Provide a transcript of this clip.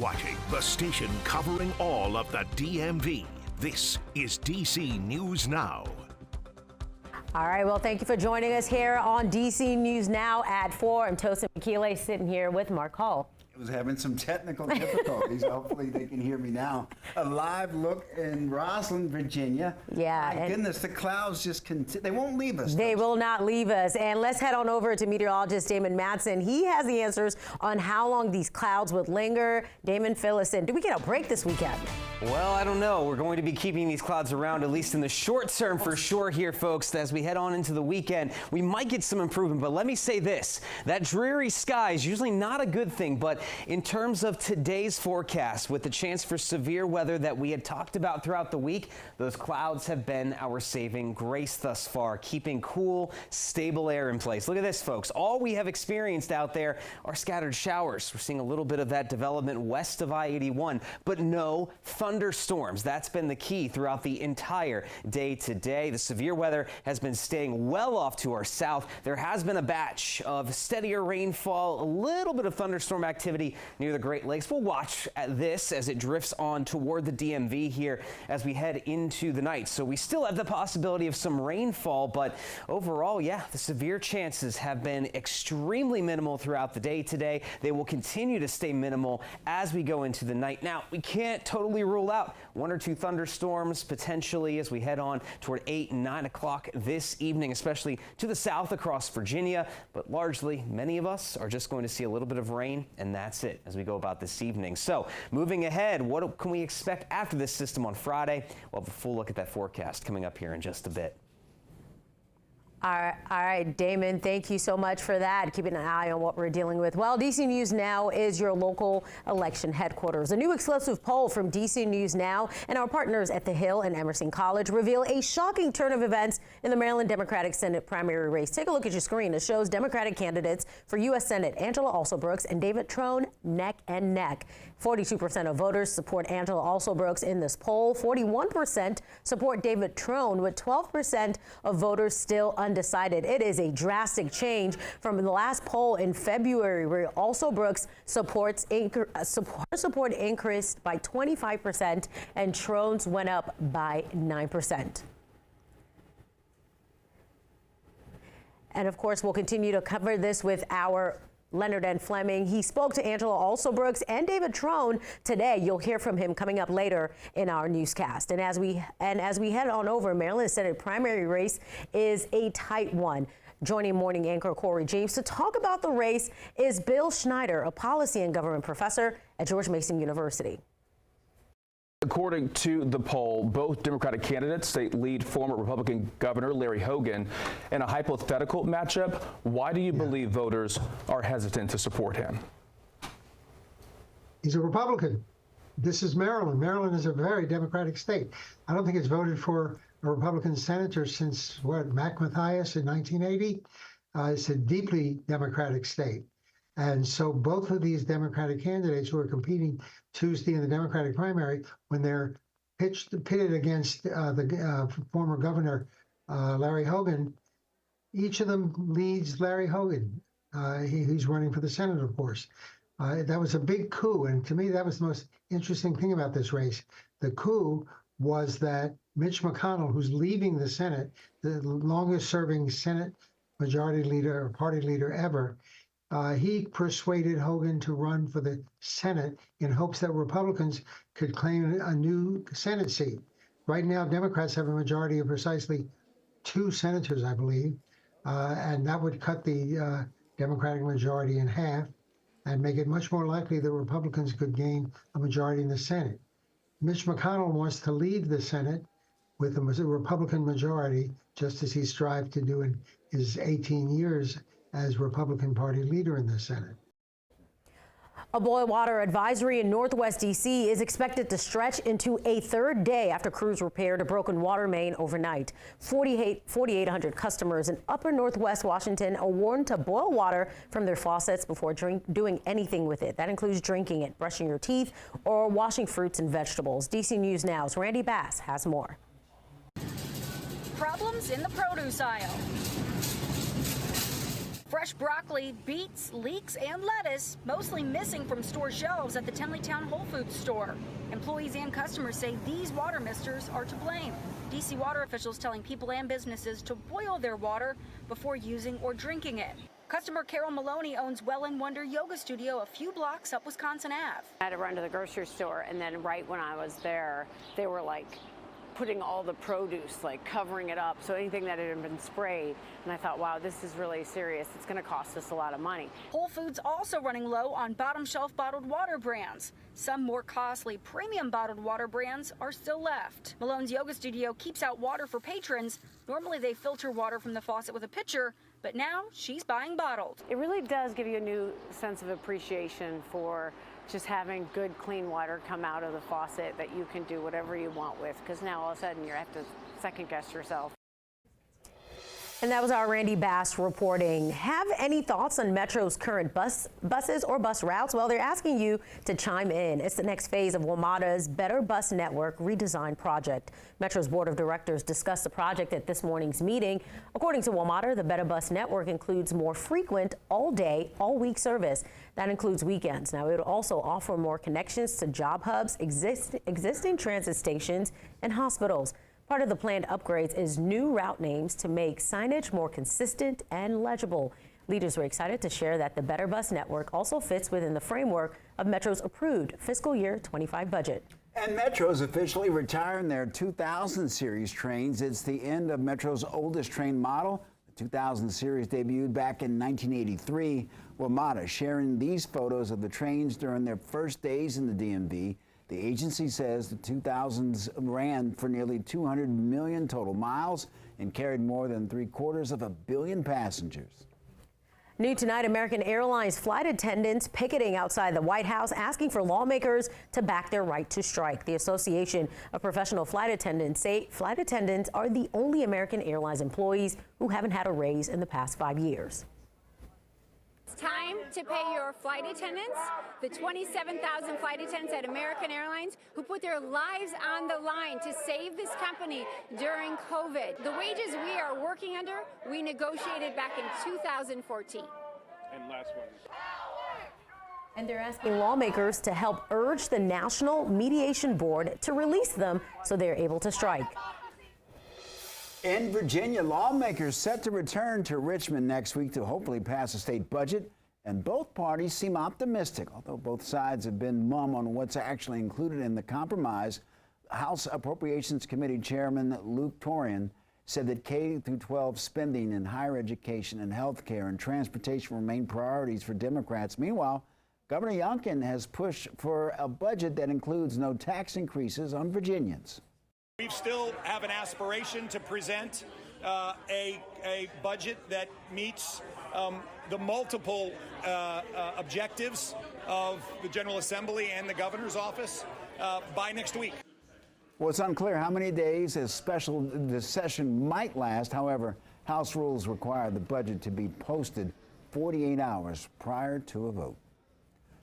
watching the station covering all of the DMV. This is DC News Now. All right, well, thank you for joining us here on DC News Now at 4. I'm Tosin Mikile sitting here with Mark Hall. Was having some technical difficulties. Hopefully they can hear me now. A live look in Rosslyn, Virginia. Yeah. My goodness, the clouds just continue. They won't leave us. They will not leave us. And let's head on over to meteorologist Damon Matson. He has the answers on how long these clouds would linger. Damon, fill us in. Do we get a break this weekend? Well, I don't know. We're going to be keeping these clouds around, at least in the short term for sure here, folks. As we head on into the weekend, we might get some improvement. But let me say this, that dreary sky is usually not a good thing. But in terms of today's forecast, with the chance for severe weather that we had talked about throughout the week, those clouds have been our saving grace thus far, keeping cool, stable air in place. Look at this, folks. All we have experienced out there are scattered showers. We're seeing a little bit of that development west of I-81, but no thunderstorms. That's been the key throughout the entire day today. The severe weather has been staying well off to our south. There has been a batch of steadier rainfall, a little bit of thunderstorm activity near the Great Lakes. We'll watch at this as it drifts on toward the DMV here as we head into the night. So we still have the possibility of some rainfall, but overall, yeah, the severe chances have been extremely minimal throughout the day today. They will continue to stay minimal as we go into the night. Now, we can't totally rule out 1 or 2 thunderstorms potentially as we head on toward 8 and 9 o'clock this evening, especially to the south across Virginia. But largely, many of us are just going to see a little bit of rain, and that's it as we go about this evening. So moving ahead, what can we expect after this system on Friday? We'll have a full look at that forecast coming up here in just a bit. All right, Damon, thank you so much for that. Keeping an eye on what we're dealing with. Well, DC News Now is your local election headquarters. A new exclusive poll from DC News Now and our partners at The Hill and Emerson College reveal a shocking turn of events in the Maryland Democratic Senate primary race. Take a look at your screen. It shows Democratic candidates for U.S. Senate Angela Alsobrooks and David Trone neck and neck. 42% of voters support Angela Alsobrooks in this poll. 41% support David Trone, with 12% of voters still undecided. It is a drastic change from the last poll in February, where Alsobrooks support increased by 25% and Trone's went up by 9%. And of course, we'll continue to cover this with our Leonard N. Fleming. He spoke to Angela Alsobrooks and David Trone today. You'll hear from him coming up later in our newscast. And as we head on over, Maryland Senate primary race is a tight one. Joining morning anchor Corey James to talk about the race is Bill Schneider, a policy and government professor at George Mason University. According to the poll, both Democratic candidates lead former Republican Governor Larry Hogan. In a hypothetical matchup, why do you believe voters are hesitant to support him? He's a Republican. This is Maryland. Maryland is a very Democratic state. I don't think it's voted for a Republican senator since, Mac Mathias in 1980. It's a deeply Democratic state. And so both of these Democratic candidates who are competing Tuesday in the Democratic primary, when they're pitted against the former governor, Larry Hogan, each of them leads Larry Hogan. He's running for the Senate, of course. That was a big coup. And to me, that was the most interesting thing about this race. The coup was that Mitch McConnell, who's leaving the Senate, the longest serving Senate majority leader or party leader ever, he persuaded Hogan to run for the Senate in hopes that Republicans could claim a new Senate seat. Right now, Democrats have a majority of precisely 2 senators, I believe, and that would cut the Democratic majority in half and make it much more likely that Republicans could gain a majority in the Senate. Mitch McConnell wants to leave the Senate with a Republican majority, just as he strived to do in his 18 years as Republican Party leader in the Senate. A boil water advisory in Northwest D.C. is expected to stretch into a 3rd day after crews repaired a broken water main overnight. 4,800 customers in upper Northwest Washington are warned to boil water from their faucets before doing anything with it. That includes drinking it, brushing your teeth, or washing fruits and vegetables. DC News Now's Randy Bass has more. Problems in the produce aisle. Fresh broccoli, beets, leeks, and lettuce mostly missing from store shelves at the Tenleytown Whole Foods store. Employees and customers say these water misters are to blame. DC water officials telling people and businesses to boil their water before using or drinking it. Customer Carol Maloney owns Well and Wonder Yoga Studio a few blocks up Wisconsin Ave. I had to run to the grocery store, and then right when I was there, they were like putting all the produce, like covering it up, so anything that had been sprayed. And I thought, wow, this is really serious. It's going to cost us a lot of money. Whole Foods also running low on bottom shelf bottled water brands. Some more costly premium bottled water brands are still left. Malone's Yoga Studio keeps out water for patrons. Normally they filter water from the faucet with a pitcher, but now she's buying bottled. It really does give you a new sense of appreciation for just having good, clean water come out of the faucet that you can do whatever you want with, because now all of a sudden you have to second guess yourself. And that was our Randy Bass reporting. Have any thoughts on Metro's current buses or bus routes? Well, they're asking you to chime in. It's the next phase of WMATA's Better Bus Network redesign project. Metro's board of directors discussed the project at this morning's meeting. According to WMATA, the Better Bus Network includes more frequent all-day, all-week service. That includes weekends. Now, it will also offer more connections to job hubs, existing transit stations, and hospitals. Part of the planned upgrades is new route names to make signage more consistent and legible. Leaders were excited to share that the Better Bus Network also fits within the framework of Metro's approved fiscal year 25 budget. And Metro's officially retiring their 2000 series trains. It's the end of Metro's oldest train model. The 2000 series debuted back in 1983. WMATA sharing these photos of the trains during their first days in the DMV. The agency says the 2000s ran for nearly 200 million total miles and carried more than 750 million passengers. New tonight, American Airlines flight attendants picketing outside the White House, asking for lawmakers to back their right to strike. The Association of Professional Flight Attendants say flight attendants are the only American Airlines employees who haven't had a raise in the past 5 years. It's time to pay your flight attendants, the 27,000 flight attendants at American Airlines who put their lives on the line to save this company during COVID. The wages we are working under, we negotiated back in 2014. And last one. And they're asking lawmakers to help urge the National Mediation Board to release them so they're able to strike. In Virginia, lawmakers set to return to Richmond next week to hopefully pass a state budget, and both parties seem optimistic, although both sides have been mum on what's actually included in the compromise. House Appropriations Committee Chairman Luke Torian said that K-12 spending in higher education and health care and transportation remain priorities for Democrats. Meanwhile, Governor Youngkin has pushed for a budget that includes no tax increases on Virginians. We still have an aspiration to present a budget that meets the multiple objectives of the General Assembly and the governor's office by next week. Well, it's unclear how many days this session might last. However, House rules require the budget to be posted 48 hours prior to a vote.